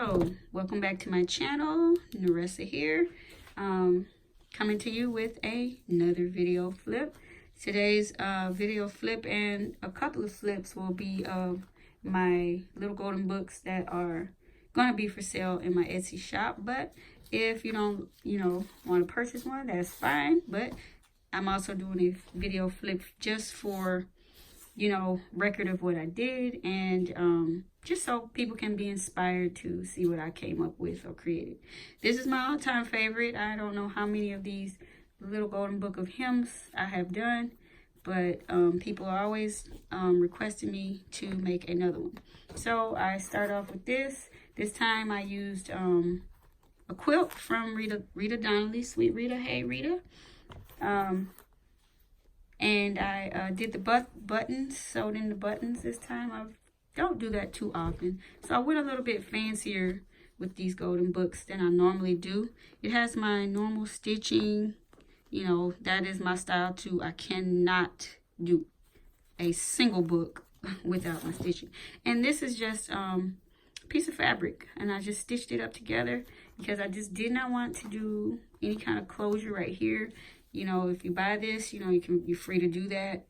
So welcome back to my channel. Naressa here, coming to you with another video flip. Today's video flip and a couple of flips will be of my little golden books that are going to be for sale in my Etsy shop. But if you don't want to purchase one, that's fine. But I'm also doing a video flip just for record of what I did, and just so people can be inspired to see what I came up with or created. This is my all-time favorite. I don't know how many of these little golden book of hymns I have done, but people are always requesting me to make another one. So I start off with this. This time I used a quilt from Rita Donnelly. Sweet Rita, hey Rita. And I did the buttons, sewed in the buttons this time. I don't do that too often. So I went a little bit fancier with these golden books than I normally do. It has my normal stitching. That is my style too. I cannot do a single book without my stitching. And this is just a piece of fabric. And I just stitched it up together because I just did not want to do any kind of closure right here. If you buy this, you're free to do that,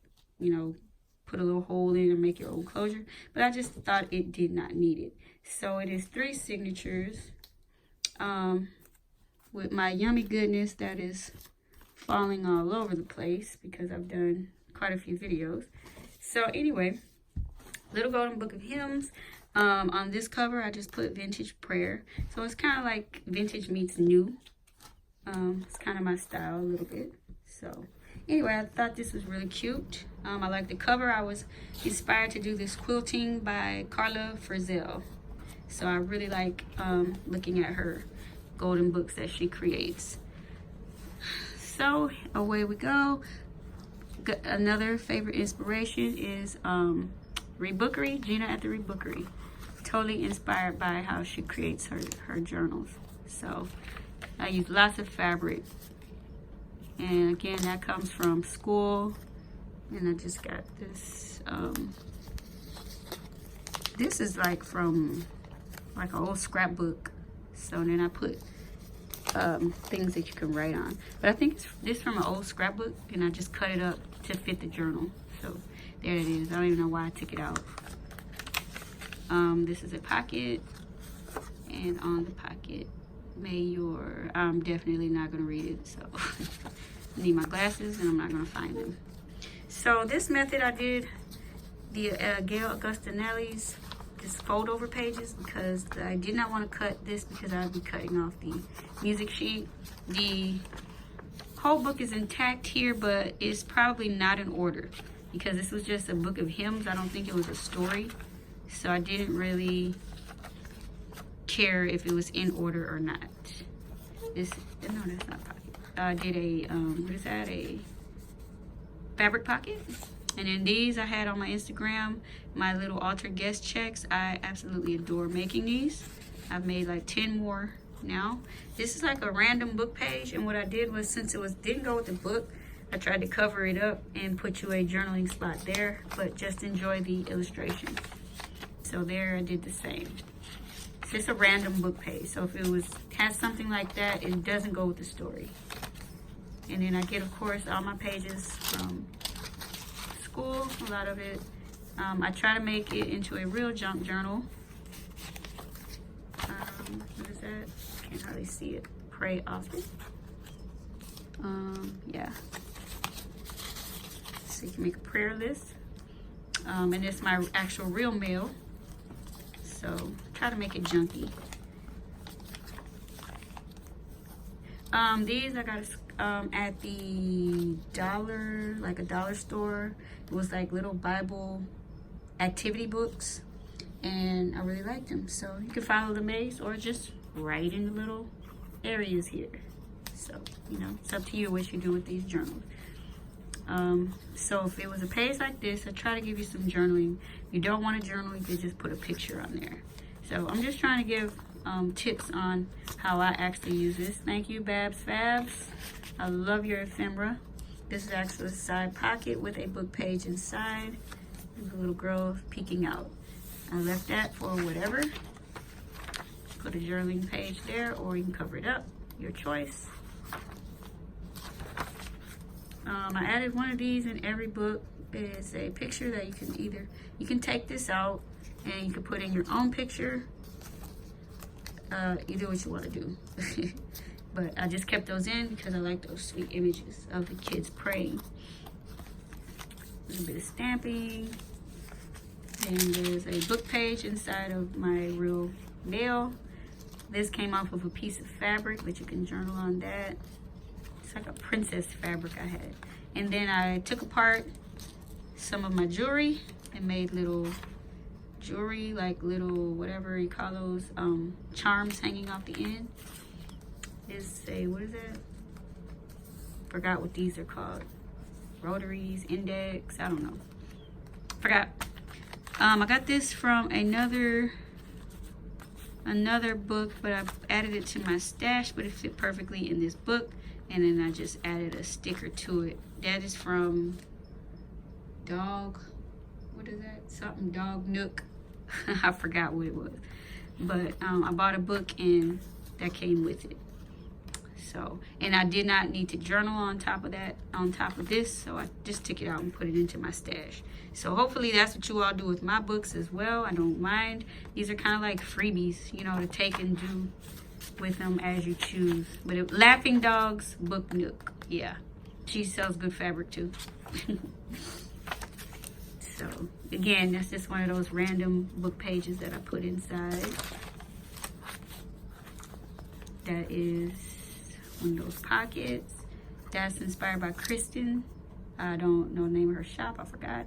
put a little hole in and make your own closure. But I just thought it did not need it. So it is 3 signatures with my yummy goodness that is falling all over the place because I've done quite a few videos. So anyway, little golden book of hymns. On this cover, I just put vintage prayer. So it's kind of like vintage meets new. It's kind of my style a little bit. So anyway, I thought this was really cute. I like the cover. I was inspired to do this quilting by Carla Frizzell. So I really like looking at her golden books that she creates. So away we go. Another favorite inspiration is Rebookery, Gina at the Rebookery. Totally inspired by how she creates her journals. So I use lots of fabric, and again, that comes from school. And I just got this. This is like from an old scrapbook. So then I put things that you can write on. But I think it's this from an old scrapbook, and I just cut it up to fit the journal. So there it is. I don't even know why I took it out. This is a pocket, and on the pocket, I'm definitely not going to read it, so I need my glasses and I'm not going to find them. So this method I did the Gail Augusta Nelly's just fold over pages because I did not want to cut this because I'd be cutting off the music sheet. The whole book is intact here, but it's probably not in order because this was just a book of hymns. I don't think it was a story, so I didn't really care if it was in order or not. No, that's not pocket. I did a what is that, a fabric pocket. And then these I had on my Instagram, my little altered guest checks. I absolutely adore making these. I've made like 10 more now. This is like a random book page, and what I did was, since it didn't go with the book, I tried to cover it up and put you a journaling spot there, but just enjoy the illustration. So there I did the same. It's just a random book page. So if it has something like that, it doesn't go with the story. And then I get, of course, all my pages from school, a lot of it. I try to make it into a real junk journal. What is that? Can't hardly see it. Pray often. Yeah. So you can make a prayer list. And it's my actual real mail. So try to make it junky. These I got at the dollar store. It was like little Bible activity books, and I really liked them. So you can follow the maze or just write in the little areas here. So it's up to you what you do with these journals. So if it was a page like this, I try to give you some journaling. If you don't want to journal, you can just put a picture on there. So I'm just trying to give tips on how I actually use this. Thank you, Babs Fabs. I love your ephemera. This is actually a side pocket with a book page inside. There's a little girl peeking out. I left that for whatever. put a journaling page there, or you can cover it up, your choice. I added one of these in every book. It's a picture that you can take this out and you can put in your own picture. Either what you want to do. But I just kept those in because I like those sweet images of the kids praying. A little bit of stamping. And there's a book page inside of my real nail. This came off of a piece of fabric, but you can journal on that. It's like a princess fabric I had. And then I took apart some of my jewelry and made little jewelry, like little, whatever you call those, charms hanging off the end. It's a, what is that? Forgot what these are called. Rotaries, index, I don't know. Forgot. I got this from another book, but I added it to my stash, but it fit perfectly in this book. And then I just added a sticker to it. That is from Dog, what is that? Something Dog Nook. I forgot what it was. But I bought a book and that came with it. So, and I did not need to journal on top of that, on top of this. So I just took it out and put it into my stash. So hopefully that's what you all do with my books as well. I don't mind. These are kind of like freebies, you know, to take and do with them as you choose. But Laughing Dogs Book Nook. Yeah. She sells good fabric too. So again, that's just one of those random book pages that I put inside. That is one of those pockets. That's inspired by Kristen. I don't know the name of her shop, I forgot.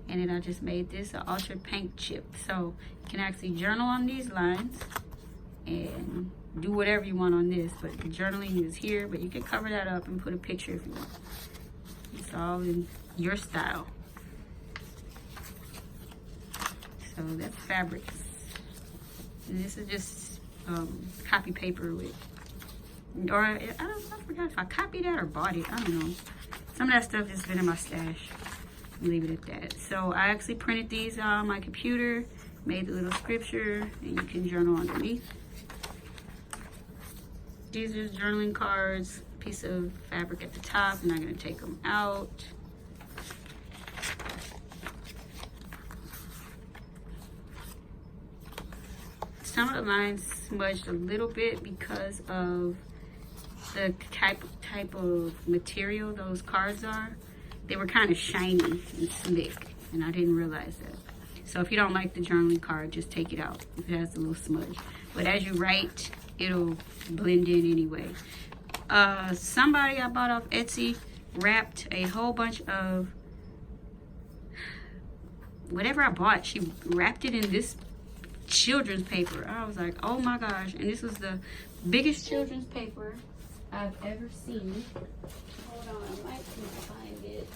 And then I just made this an ultra paint chip. So you can actually journal on these lines and do whatever you want on this. But the journaling is here, but you can cover that up and put a picture if you want. It's all in your style. So that's fabrics. And this is just copy paper with, or I forgot if I copied that or bought it. I don't know. Some of that stuff has been in my stash. Leave it at that. So I actually printed these on my computer, made the little scripture, and you can journal underneath. These are journaling cards, piece of fabric at the top. I'm not gonna take them out. Some of the lines smudged a little bit because of the type of material those cards are. They were kind of shiny and slick, and I didn't realize that. So if you don't like the journaling card, just take it out if it has a little smudge. But as you write, it'll blend in anyway. Somebody I bought off Etsy wrapped a whole bunch of whatever I bought. She wrapped it in this children's paper. I was like, oh my gosh. And this was the biggest children's paper I've ever seen. Hold on, I might find it.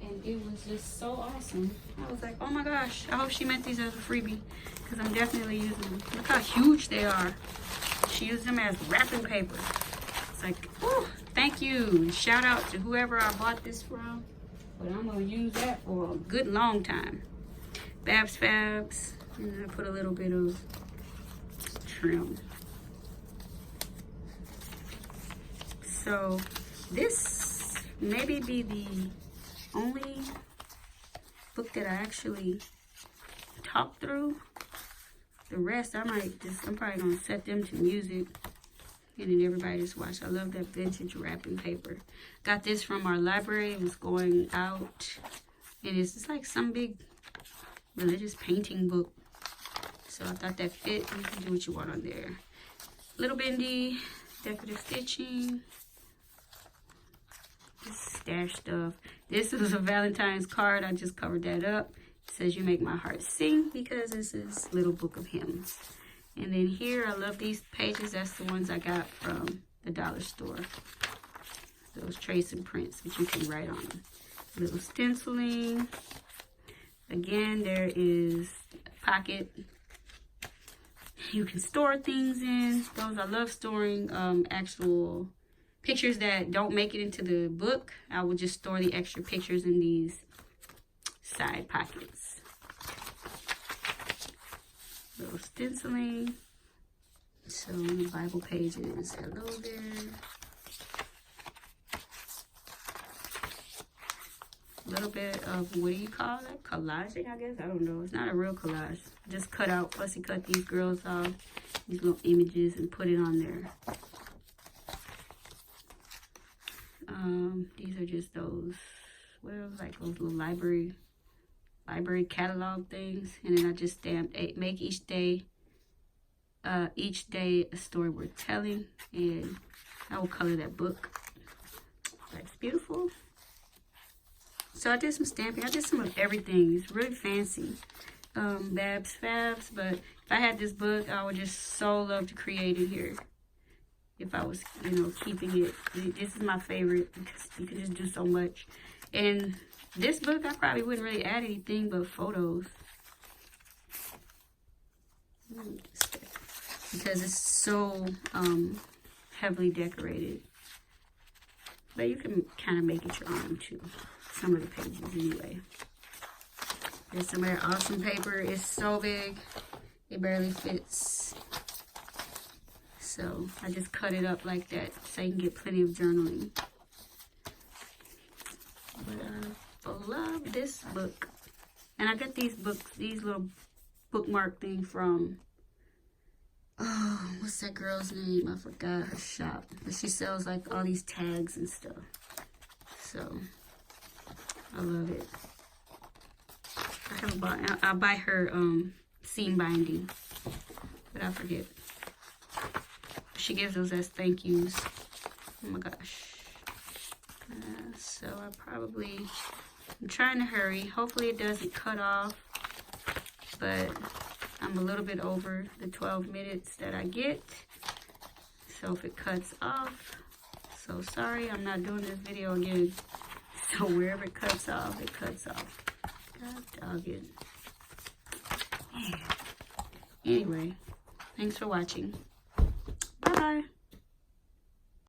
And it was just so awesome. I was like, oh my gosh, I hope she meant these as a freebie, because I'm definitely using them. Look how huge they are. She used them as wrapping paper. It's like, oh, thank you. Shout out to whoever I bought this from. But I'm gonna use that for a good long time. Babs Fabs, and I put a little bit of trim. So this maybe be the only book that I actually talked through. The rest I'm probably gonna set them to music and then everybody just watch. I love that vintage wrapping paper. Got this from our library. It was going out, and it's just like some big religious painting book. So I thought that fit. You can do what you want on there. Little bendy, decorative stitching. This stash stuff. This is a Valentine's card. I just covered that up. It says, "You make my heart sing," because this is Little Book of Hymns. And then here, I love these pages. That's the ones I got from the dollar store. Those trace and prints that you can write on them. Little stenciling. Again, there is a pocket you can store things in. Those, I love storing actual pictures that don't make it into the book. I will just store the extra pictures in these side pockets. stenciling. So the Bible pages, hello there. A little bit of, what do you call it? Collaging, I guess. I don't know. It's not a real collage. Just cut out, fussy cut these girls off, these little images, and put it on there. These are just those, well, like those little library catalog things. And then I just stamped, make each day a story worth telling. And I will color that book. That's beautiful. So I did some stamping. I did some of everything. It's really fancy. Babs Fabs. But if I had this book, I would just so love to create it here. If I was, you know, keeping it. This is my favorite because you can just do so much. And this book, I probably wouldn't really add anything but photos. Because it's so heavily decorated. But you can kind of make it your own too. Some of the pages anyway. There's some of that awesome paper. It's so big, it barely fits. So I just cut it up like that so you can get plenty of journaling. But I love this book. And I got these books, these little bookmark thing from, oh, what's that girl's name? I forgot her shop. But she sells like all these tags and stuff. So I love it. I'll buy her seam binding, but I forget. She gives those as thank yous. Oh my gosh. So I'm trying to hurry. Hopefully it doesn't cut off, but I'm a little bit over the 12 minutes that I get. So if it cuts off, so sorry, I'm not doing this video again. So wherever it cuts off, it cuts off. God dog it. Yeah. Anyway, thanks for watching. Bye-bye.